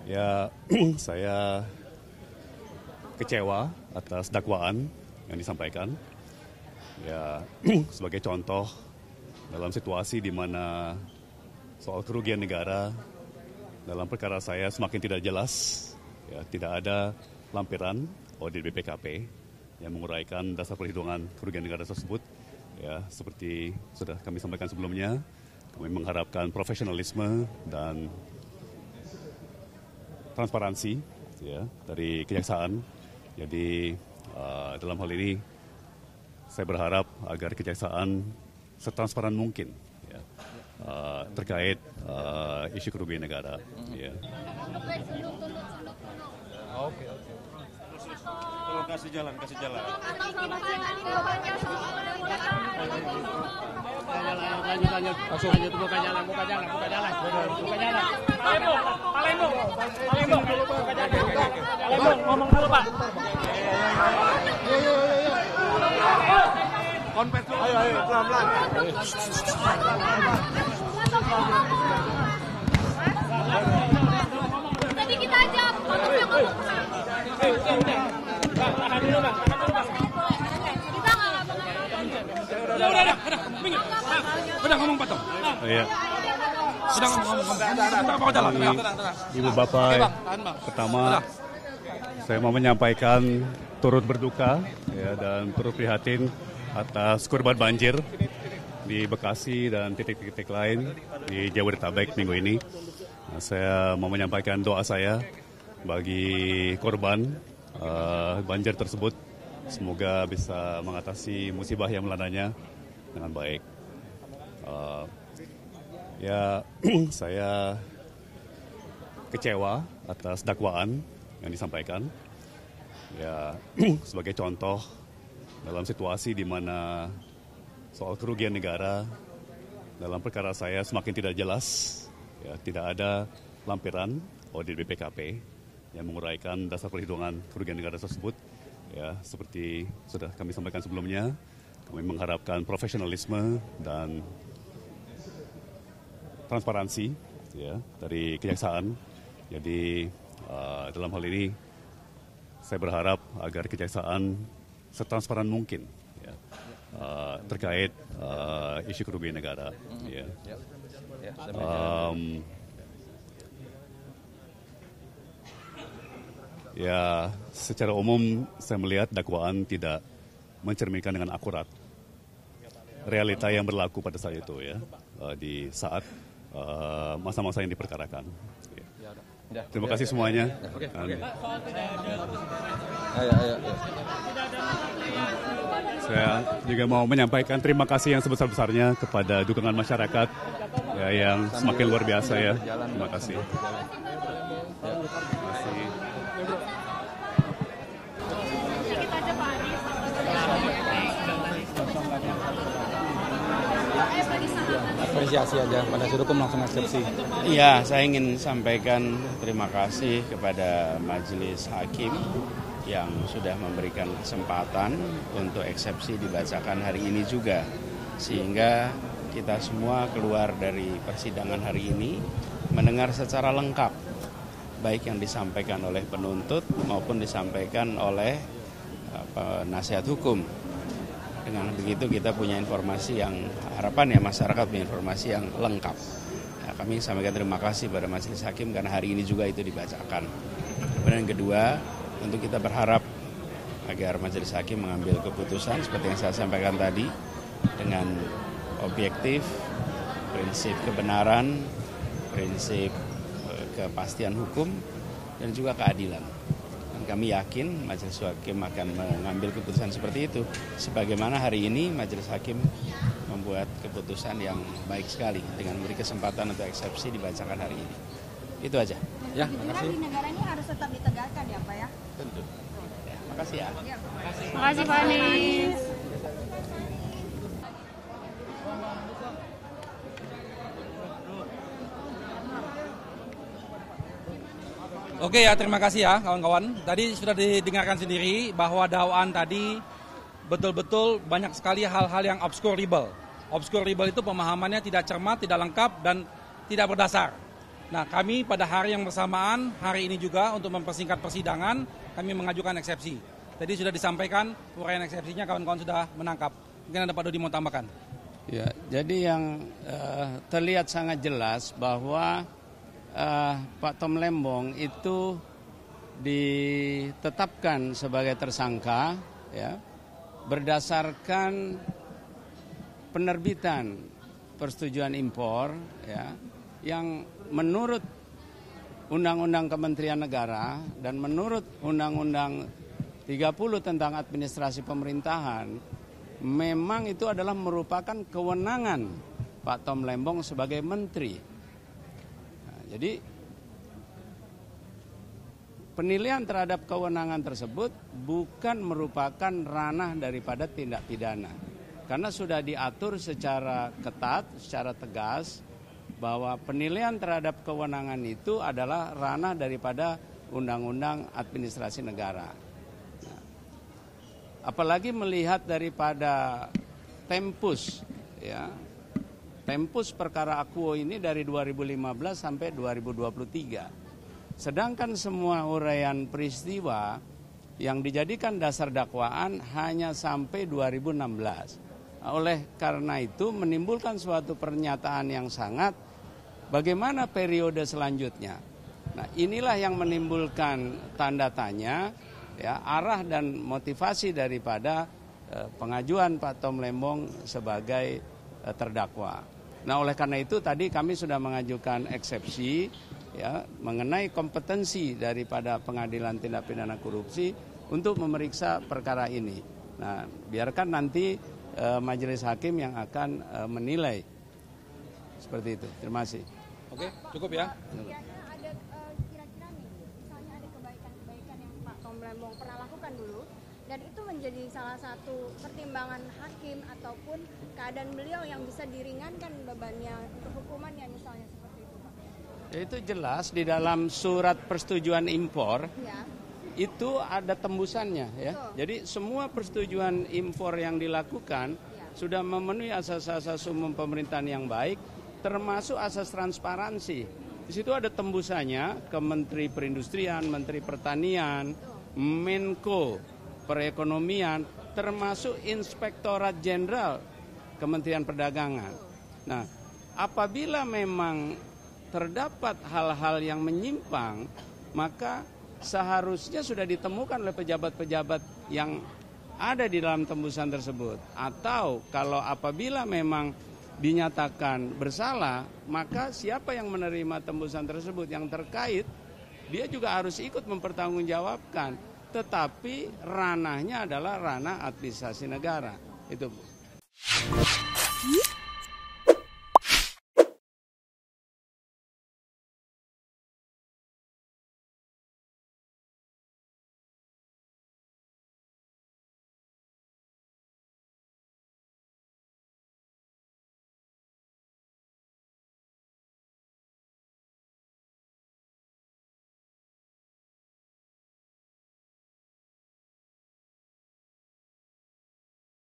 Ya, saya kecewa atas dakwaan yang disampaikan. Ya, sebagai contoh dalam situasi di mana soal kerugian negara dalam perkara saya semakin tidak jelas, ya, tidak ada lampiran audit BPKP yang menguraikan dasar perhitungan kerugian negara tersebut. Ya, seperti sudah kami sampaikan sebelumnya, kami mengharapkan profesionalisme dan transparansi, ya, dari kejaksaan. Jadi dalam hal ini saya berharap agar kejaksaan setransparan mungkin, ya, terkait isu kerugian negara. Ya. Oke. Kasih jalan. Lanjut, buka jalan. Palembang, ngomong dulu, Pak. Konpes dulu. Ayo, pelan-pelan. Tadi kita aja, Tahan dulu, Bang. Kita Udah ngomong, Pak. Iya. Sudah ngomong. Jalan. Ibu Bapak, pertama saya mau menyampaikan turut berduka, ya, dan turut prihatin atas korban banjir di Bekasi dan titik-titik lain di Jabodetabek minggu ini. Nah, saya mau menyampaikan doa saya bagi korban banjir tersebut. Semoga bisa mengatasi musibah yang melandanya dengan baik. Ya, saya kecewa atas dakwaan yang disampaikan. Ya, sebagai contoh dalam situasi di mana soal kerugian negara dalam perkara saya semakin tidak jelas, ya, tidak ada lampiran audit BPKP yang menguraikan dasar perhitungan kerugian negara tersebut. Ya, seperti sudah kami sampaikan sebelumnya, kami mengharapkan profesionalisme dan transparansi, ya, dari kejaksaan. Jadi dalam hal ini saya berharap agar kejaksaan setransparan mungkin, ya, terkait isu kerugian negara. Ya. Ya, secara umum saya melihat dakwaan tidak mencerminkan dengan akurat realita yang berlaku pada saat itu, ya, di saat masa-masa yang diperkarakan. Ya. Terima kasih semuanya. Saya juga mau menyampaikan terima kasih yang sebesar-besarnya kepada dukungan masyarakat, ya, yang semakin luar biasa, ya. Terima kasih. Apresiasi aja, pada hukum langsung eksepsi. Iya, saya ingin sampaikan terima kasih kepada Majelis Hakim yang sudah memberikan kesempatan untuk eksepsi dibacakan hari ini juga. Sehingga kita semua keluar dari persidangan hari ini mendengar secara lengkap, baik yang disampaikan oleh penuntut maupun disampaikan oleh penasihat hukum. Dengan begitu kita punya informasi yang harapan, ya, masyarakat punya informasi yang lengkap. Nah, kami sampaikan terima kasih pada Majelis Hakim karena hari ini juga itu dibacakan. Kemudian yang kedua, tentu kita berharap agar Majelis Hakim mengambil keputusan seperti yang saya sampaikan tadi dengan objektif, prinsip kebenaran, prinsip kepastian hukum, dan juga keadilan. Kami yakin Majelis Hakim akan mengambil keputusan seperti itu. Sebagaimana hari ini Majelis Hakim membuat keputusan yang baik sekali dengan memberi kesempatan untuk eksepsi dibacakan hari ini. Itu aja. Ya, makasih. di negara ini harus tetap ditegakkan, ya, Pak, ya? Tentu. Ya, makasih, ya. Makasih, Pak Anies. Oke, ya, terima kasih ya kawan-kawan. Tadi sudah didengarkan sendiri bahwa dakwaan tadi betul-betul banyak sekali hal-hal yang obscurable. Obscurable itu pemahamannya tidak cermat, tidak lengkap, dan tidak berdasar. Nah, kami pada hari yang bersamaan, hari ini juga untuk mempersingkat persidangan, kami mengajukan eksepsi. Tadi sudah disampaikan, uraian eksepsinya kawan-kawan sudah menangkap. Mungkin ada Pak Dodi mau tambahkan. Ya, jadi yang terlihat sangat jelas bahwa Pak Tom Lembong itu ditetapkan sebagai tersangka ya berdasarkan penerbitan persetujuan impor ya yang menurut Undang-Undang Kementerian Negara dan menurut Undang-Undang 30 tentang administrasi pemerintahan memang itu adalah merupakan kewenangan Pak Tom Lembong sebagai menteri. Nah, jadi penilaian terhadap kewenangan tersebut bukan merupakan ranah daripada tindak pidana. Karena sudah diatur secara ketat, secara tegas, bahwa penilaian terhadap kewenangan itu adalah ranah daripada Undang-Undang Administrasi Negara. Nah, apalagi melihat daripada tempus, ya, tempus perkara Akuo ini dari 2015 sampai 2023. Sedangkan semua uraian peristiwa yang dijadikan dasar dakwaan hanya sampai 2016. Oleh karena itu menimbulkan suatu pernyataan yang sangat bagaimana periode selanjutnya. Nah, inilah yang menimbulkan tanda tanya ya, arah dan motivasi daripada pengajuan Pak Tom Lembong sebagai terdakwa. Nah, oleh karena itu tadi kami sudah mengajukan eksepsi ya mengenai kompetensi daripada Pengadilan Tindak Pidana Korupsi untuk memeriksa perkara ini. Nah, biarkan nanti majelis hakim yang akan menilai. Seperti itu. Terima kasih. Oke, cukup ya. Ada kira-kira nih, misalnya ada kebaikan-kebaikan yang Pak Tom Lembong pernah lakukan dulu, dan itu menjadi salah satu pertimbangan hakim ataupun keadaan beliau yang bisa diringankan bebannya untuk hukumannya misalnya seperti itu, Pak. Itu jelas di dalam surat persetujuan impor. Ya. Itu ada tembusannya ya. Betul. Jadi semua persetujuan impor yang dilakukan sudah memenuhi asas-asas umum pemerintahan yang baik, termasuk asas transparansi. Di situ ada tembusannya ke Menteri Perindustrian, Menteri Pertanian, Menko Perekonomian, termasuk Inspektorat Jenderal Kementerian Perdagangan. Nah, apabila memang terdapat hal-hal yang menyimpang, maka seharusnya sudah ditemukan oleh pejabat-pejabat yang ada di dalam tembusan tersebut. Atau kalau apabila memang dinyatakan bersalah, maka siapa yang menerima tembusan tersebut yang terkait, dia juga harus ikut mempertanggungjawabkan. Tetapi ranahnya adalah ranah administrasi negara. Itu.